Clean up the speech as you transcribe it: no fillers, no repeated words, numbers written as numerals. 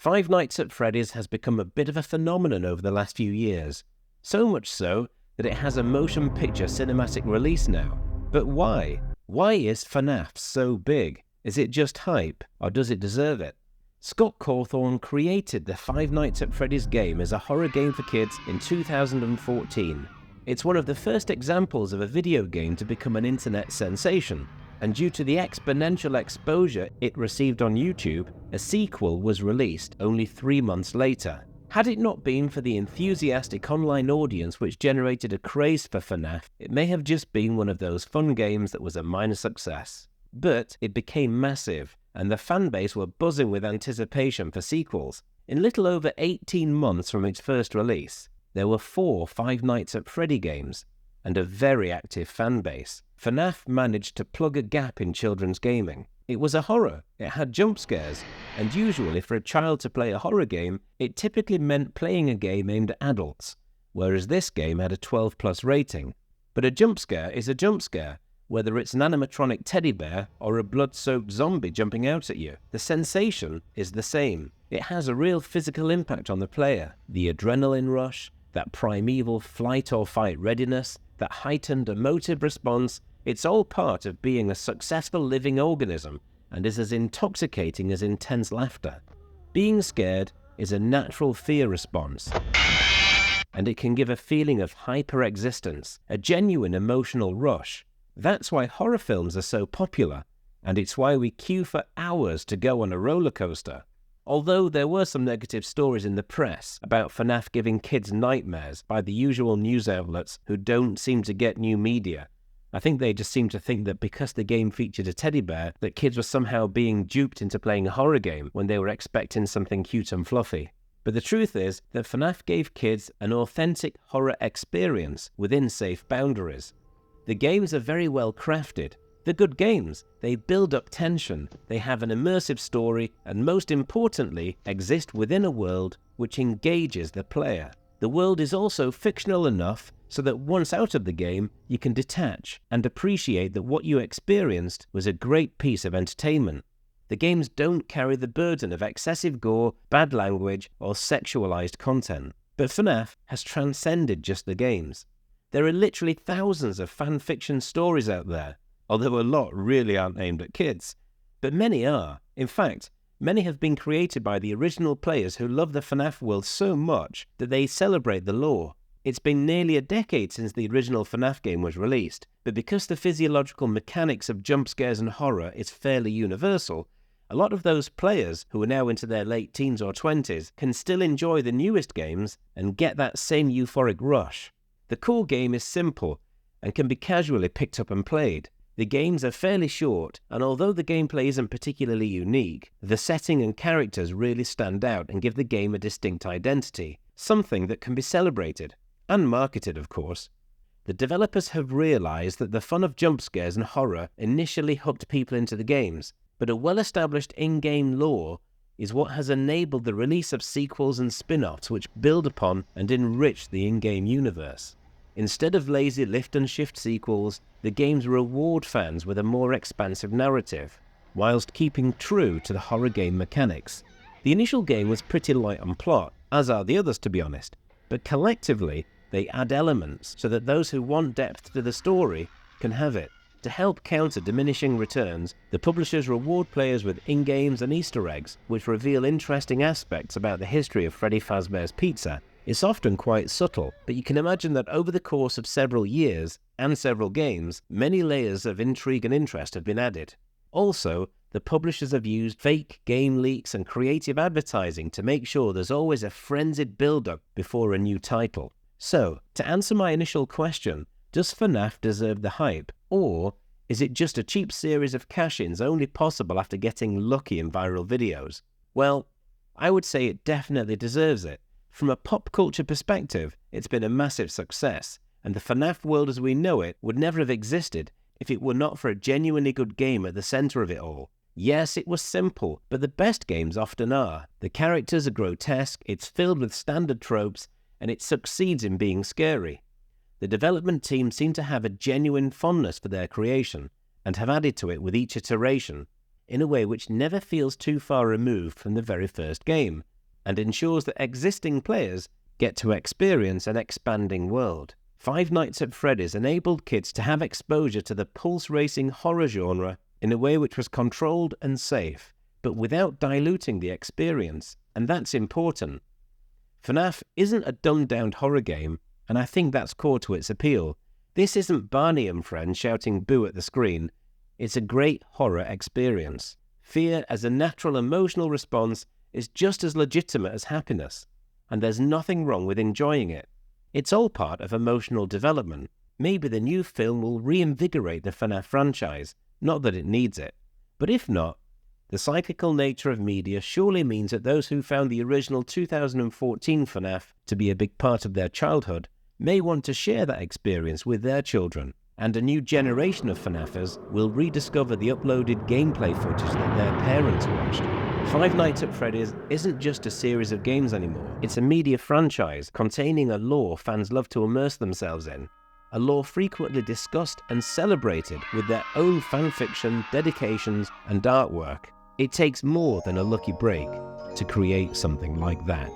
Five Nights at Freddy's has become a bit of a phenomenon over the last few years, so much so that it has a motion picture cinematic release now. But why? Why is FNAF so big? Is it just hype, or does it deserve it? Scott Cawthon created the Five Nights at Freddy's game as a horror game for kids in 2014. It's one of the first examples of a video game to become an internet sensation, and due to the exponential exposure it received on YouTube, a sequel was released only 3 months later. Had it not been for the enthusiastic online audience which generated a craze for FNAF, it may have just been one of those fun games that was a minor success. But it became massive, and the fanbase were buzzing with anticipation for sequels. In little over 18 months from its first release, there were 4 Five Nights at Freddy games, and a very active fanbase. FNAF managed to plug a gap in children's gaming. It was a horror, it had jump scares, and usually for a child to play a horror game, it typically meant playing a game aimed at adults, whereas this game had a 12+ rating. But a jump scare is a jump scare, whether it's an animatronic teddy bear or a blood-soaked zombie jumping out at you. The sensation is the same. It has a real physical impact on the player. The adrenaline rush, that primeval flight or fight readiness, that heightened emotive response, it's all part of being a successful living organism and is as intoxicating as intense laughter. Being scared is a natural fear response, and it can give a feeling of hyper-existence, a genuine emotional rush. That's why horror films are so popular, and it's why we queue for hours to go on a roller coaster. Although there were some negative stories in the press about FNAF giving kids nightmares by the usual news outlets who don't seem to get new media, I think they just seem to think that because the game featured a teddy bear, that kids were somehow being duped into playing a horror game when they were expecting something cute and fluffy. But the truth is that FNAF gave kids an authentic horror experience within safe boundaries. The games are very well crafted. They're good games. They build up tension, they have an immersive story, and most importantly, exist within a world which engages the player. The world is also fictional enough so that once out of the game, you can detach and appreciate that what you experienced was a great piece of entertainment. The games don't carry the burden of excessive gore, bad language, or sexualized content. But FNAF has transcended just the games. There are literally thousands of fan fiction stories out there, although a lot really aren't aimed at kids. But many are. In fact, many have been created by the original players who love the FNAF world so much that they celebrate the lore. It's been nearly a decade since the original FNAF game was released, but because the physiological mechanics of jump scares and horror is fairly universal, a lot of those players who are now into their late teens or 20s can still enjoy the newest games and get that same euphoric rush. The core game is simple and can be casually picked up and played. The games are fairly short, and although the gameplay isn't particularly unique, the setting and characters really stand out and give the game a distinct identity, something that can be celebrated. And marketed, of course. The developers have realized that the fun of jump scares and horror initially hooked people into the games, but a well-established in-game lore is what has enabled the release of sequels and spin-offs which build upon and enrich the in-game universe. Instead of lazy lift-and-shift sequels, the games reward fans with a more expansive narrative, whilst keeping true to the horror game mechanics. The initial game was pretty light on plot, as are the others to be honest, but collectively, they add elements so that those who want depth to the story can have it. To help counter diminishing returns, the publishers reward players with in-games and Easter eggs, which reveal interesting aspects about the history of Freddy Fazbear's Pizza. It's often quite subtle, but you can imagine that over the course of several years and several games, many layers of intrigue and interest have been added. Also, the publishers have used fake game leaks and creative advertising to make sure there's always a frenzied build-up before a new title. So, to answer my initial question, does FNAF deserve the hype, or is it just a cheap series of cash-ins only possible after getting lucky in viral videos? Well, I would say it definitely deserves it. From a pop culture perspective, it's been a massive success, and the FNAF world as we know it would never have existed if it were not for a genuinely good game at the center of it all. Yes, it was simple, but the best games often are. The characters are grotesque, it's filled with standard tropes, and it succeeds in being scary. The development team seem to have a genuine fondness for their creation, and have added to it with each iteration, in a way which never feels too far removed from the very first game. and ensures that existing players get to experience an expanding world. Five Nights at Freddy's enabled kids to have exposure to the pulse-racing horror genre in a way which was controlled and safe, but without diluting the experience, and that's important. FNAF isn't a dumbed-down horror game, and I think that's core to its appeal. This isn't Barney and friends shouting boo at the screen. It's a great horror experience. Fear as a natural emotional response is just as legitimate as happiness, and there's nothing wrong with enjoying it. It's all part of emotional development. Maybe the new film will reinvigorate the FNAF franchise, not that it needs it. But if not, the cyclical nature of media surely means that those who found the original 2014 FNAF to be a big part of their childhood may want to share that experience with their children, and a new generation of FNAFers will rediscover the uploaded gameplay footage that their parents watched. Five Nights at Freddy's isn't just a series of games anymore. It's a media franchise containing a lore fans love to immerse themselves in, a lore frequently discussed and celebrated with their own fanfiction, dedications, and artwork. It takes more than a lucky break to create something like that.